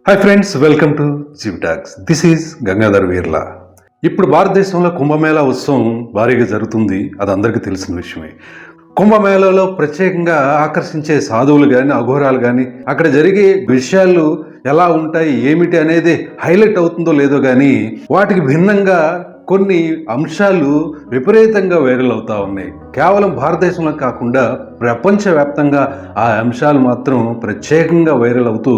Hi friends, welcome to జీవిటాక్స్. This is Gangadhar Veerla. ఇప్పుడు భారతదేశంలో కుంభమేళా ఉత్సవం భారీగా జరుగుతుంది. అది అందరికీ తెలిసిన విషయమే. కుంభమేళాలో ప్రత్యేకంగా ఆకర్షించే సాధువులు కానీ అఘోరాలు కానీ అక్కడ జరిగే విషయాలు ఎలా ఉంటాయి ఏమిటి అనేది హైలైట్ అవుతుందో లేదో కానీ వాటికి భిన్నంగా కొన్ని అంశాలు విపరీతంగా వైరల్ అవుతా ఉన్నాయి. కేవలం భారతదేశంలో కాకుండా ప్రపంచవ్యాప్తంగా ఆ అంశాలు మాత్రం ప్రత్యేకంగా వైరల్ అవుతూ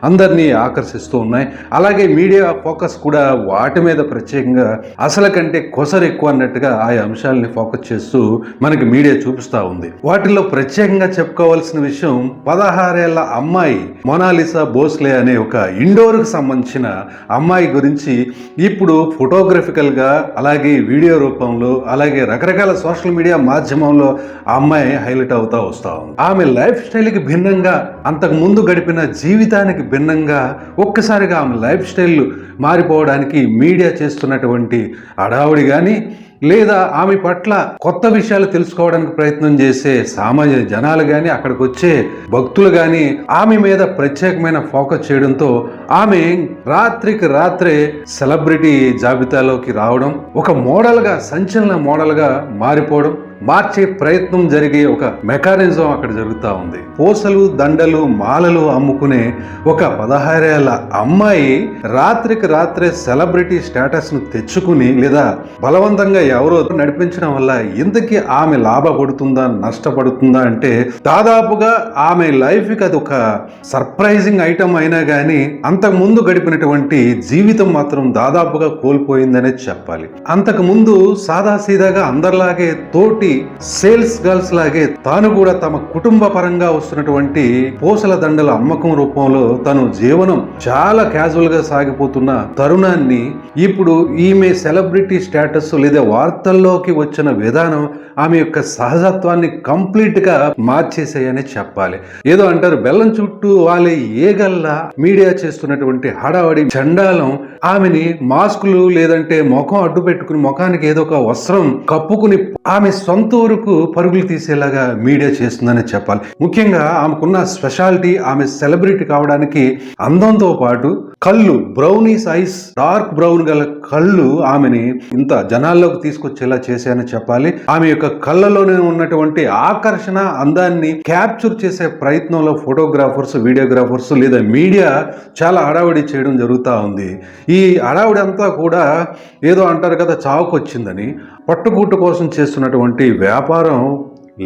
అందరినీ ఆకర్షిస్తూ ఉన్నాయి. అలాగే మీడియా ఫోకస్ కూడా వాటి మీద ప్రత్యేకంగా అసలు కంటే కొసరు ఎక్కువ అన్నట్టుగా ఆ అంశాలని ఫోకస్ చేస్తూ మనకి మీడియా చూపిస్తూ ఉంది. వాటిల్లో ప్రత్యేకంగా చెప్పుకోవాల్సిన విషయం 16 ఏళ్ల అమ్మాయి మొనాలిసా భోస్లే అనే ఒక ఇండోర్కి సంబంధించిన అమ్మాయి గురించి ఇప్పుడు ఫోటోగ్రఫికల్గా అలాగే వీడియో రూపంలో అలాగే రకరకాల సోషల్ మీడియా మాధ్యమంలో ఆ అమ్మాయి హైలైట్ అవుతా వస్తా ఉంది. ఆమె లైఫ్ స్టైల్కి భిన్నంగా అంతకు ముందు గడిపిన జీవితానికి భిన్నంగా ఒక్కసారిగా ఆమె లైఫ్ స్టైల్ మారిపోవడానికి మీడియా చేస్తున్నటువంటి హడావుడి కానీ లేదా ఆమె పట్ల కొత్త విషయాలు తెలుసుకోవడానికి ప్రయత్నం చేసే సామాన్య జనాలు కానీ అక్కడికి వచ్చే భక్తులు కానీ ఆమె మీద ప్రత్యేకమైన ఫోకస్ చేయడంతో ఆమె రాత్రికి రాత్రే సెలబ్రిటీ జాబితాలోకి రావడం, ఒక మోడల్గా సంచలన మోడల్గా మారిపోవడం, మార్చే ప్రయత్నం జరిగే ఒక మెకానిజం అక్కడ జరుగుతూ ఉంది. పూసలు దండలు మాలలు అమ్ముకునే ఒక 16 ఏళ్ల అమ్మాయి రాత్రికి రాత్రే సెలబ్రిటీ స్టేటస్ ను తెచ్చుకుని లేదా బలవంతంగా ఎవరో నడిపించడం వల్ల ఇంతకీ ఆమె లాభపడుతుందా నష్టపడుతుందా అంటే దాదాపుగా ఆమె లైఫ్ కి అది ఒక సర్ప్రైజింగ్ ఐటమ్ అయినా కానీ అంతకు ముందు గడిపినటువంటి జీవితం మాత్రం దాదాపుగా కోల్పోయిందనే చెప్పాలి. అంతకు ముందు సాదాసీదాగా అందరిలాగే తోటి సేల్స్ గర్ల్స్ లాగే తాను కూడా తమ కుటుంబ పరంగా వస్తున్నటువంటి పూసల దండల అమ్మకం రూపంలో తను జీవనం చాలా క్యాజువల్ గా సాగిపోతున్న తరుణాన్ని ఇప్పుడు ఈమె సెలబ్రిటీ స్టేటస్ లేదా వార్తల్లోకి వచ్చిన విధానం ఆమె యొక్క సహజత్వాన్ని కంప్లీట్ గా మార్చేసాయని చెప్పాలి. ఏదో అంటారు బెల్లం చుట్టూ వాళ్ళే ఏగల్లా మీడియా చేస్తున్నటువంటి హడావడి చండాలం ఆమెని మాస్కులు లేదంటే ముఖం అడ్డు పెట్టుకుని ముఖానికి ఏదో ఒక వస్త్రం కప్పుకుని ఆమె సొంత ఊరుకు పరుగులు తీసేలాగా మీడియా చేస్తుందని చెప్పాలి. ముఖ్యంగా ఆమెకున్న స్పెషాలిటీ ఆమె సెలబ్రిటీ కావడానికి అందంతో పాటు కళ్ళు, బ్రౌనీస్ ఐస్, డార్క్ బ్రౌన్ గల కళ్ళు ఆమెని ఇంత జనాల్లోకి తీసుకొచ్చేలా చేశాయని చెప్పాలి. ఆమె యొక్క కళ్ళలోనే ఉన్నటువంటి ఆకర్షణ అందాన్ని క్యాప్చర్ చేసే ప్రయత్నంలో ఫోటోగ్రాఫర్స్, వీడియోగ్రాఫర్స్ లేదా మీడియా చాలా హడావుడి చేయడం జరుగుతూ ఉంది. ఈ హడావుడి అంతా కూడా ఏదో అంటారు కదా చావుకు వచ్చిందని, పట్టుకూటు కోసం చేస్తున్నటువంటి వ్యాపారం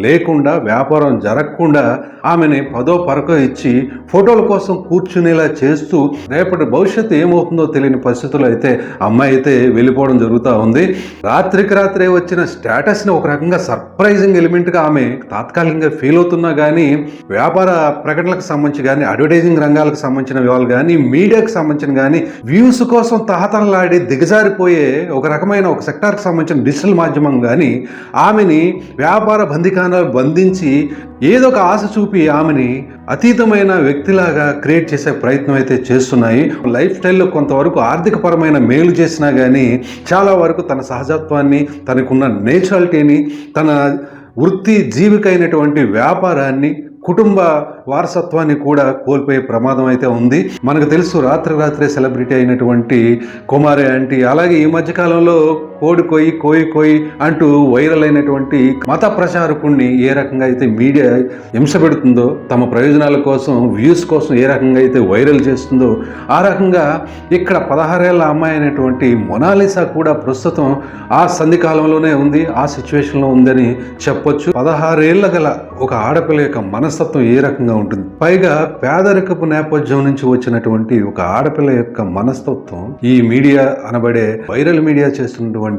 లేకుండా, వ్యాపారం జరగకుండా ఆమెని పదో పరకో ఇచ్చి ఫోటోల కోసం కూర్చునేలా చేస్తూ రేపటి భవిష్యత్తు ఏమవుతుందో తెలియని పరిస్థితుల్లో అయితే అమ్మాయి అయితే వెళ్ళిపోవడం జరుగుతూ ఉంది. రాత్రికి రాత్రే వచ్చిన స్టేటస్ని ఒక రకంగా సర్ప్రైజింగ్ ఎలిమెంట్గా ఆమె తాత్కాలికంగా ఫీల్ అవుతున్నా కానీ వ్యాపార ప్రకటనలకు సంబంధించి కానీ అడ్వర్టైజింగ్ రంగాలకు సంబంధించిన వాళ్ళు కానీ మీడియాకు సంబంధించిన కానీ వ్యూస్ కోసం తహతహలాడి దిగజారిపోయే ఒక రకమైన ఒక సెక్టార్కి సంబంధించిన డిజిటల్ మాధ్యమం కానీ ఆమెని వ్యాపార బంధించి ఏదో ఒక ఆశ చూపి ఆమెని అతీతమైన వ్యక్తిలాగా క్రియేట్ చేసే ప్రయత్నం అయితే చేస్తున్నాయి. లైఫ్ స్టైల్లో కొంతవరకు ఆర్థిక పరమైన మేలు చేసినా కానీ చాలా వరకు తన సహజత్వాన్ని, తనకున్న నేచురాలిటీని, తన వృత్తి జీవికైనటువంటి వ్యాపారాన్ని, కుటుంబ వారసత్వాన్ని కూడా కోల్పోయే ప్రమాదం అయితే ఉంది. మనకు తెలుసు రాత్రే సెలబ్రిటీ అయినటువంటి కుమారి ఆంటీ, అలాగే ఈ మధ్యకాలంలో కోయి కోయి అంటూ వైరల్ అయినటువంటి మత ప్రచారకుణ్ణి ఏ రకంగా అయితే మీడియా హింస పెడుతుందో, తమ ప్రయోజనాల కోసం వ్యూస్ కోసం ఏ రకంగా అయితే వైరల్ చేస్తుందో ఆ రకంగా ఇక్కడ 16 ఏళ్ల అమ్మాయి అయినటువంటి మొనాలిసా కూడా ప్రస్తుతం ఆ సంధికాలంలోనే ఉంది, ఆ సిచ్యువేషన్లో ఉందని చెప్పొచ్చు. 16 ఏళ్ల గల ఒక ఆడపిల్ల యొక్క మనస్తత్వం ఏ రకంగా ఉంటుంది, పైగా పేదరికపు నేపథ్యం నుంచి వచ్చినటువంటి ఒక ఆడపిల్ల యొక్క మనస్తత్వం ఈ మీడియా అనబడే వైరల్ మీడియా చేస్తున్నటువంటి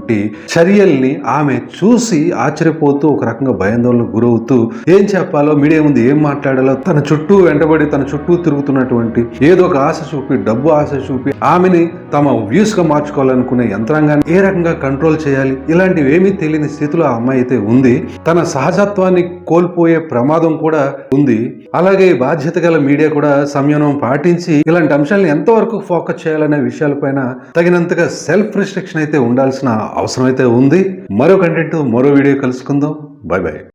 చర్యల్ని ఆమె చూసి ఆశ్చర్యపోతూ ఒక రకంగా భయాందోళనకు గురవుతూ ఏం చెప్పాలో, మీడియా ముందు ఏం మాట్లాడాలో తన చుట్టూ వెంటబడి తన చుట్టూ తిరుగుతున్నటువంటి ఏదో ఒక ఆశ చూపి, డబ్బు ఆశ చూపి ఆమెని తమ వ్యూస్ గా మార్చుకోవాలనుకునే యంత్రాంగాన్ని ఏ రకంగా కంట్రోల్ చేయాలి, ఇలాంటివి ఏమీ తెలియని స్థితిలో ఆ అమ్మాయి అయితే ఉంది. తన సహజత్వాన్ని కోల్పోయే ప్రమాదం కూడా ఉంది. అలాగే బాధ్యత గల మీడియా కూడా సంయమనం పాటించి ఇలాంటి అంశాలను ఎంతవరకు ఫోకస్ చేయాలనే విషయాలపైన తగినంతగా సెల్ఫ్ రిస్ట్రిక్షన్ అయితే ఉండాల్సిన అవసరం అయితే ఉంది. మరో కంటెంట్ మరో వీడియో కలుసుకుందాం. By by.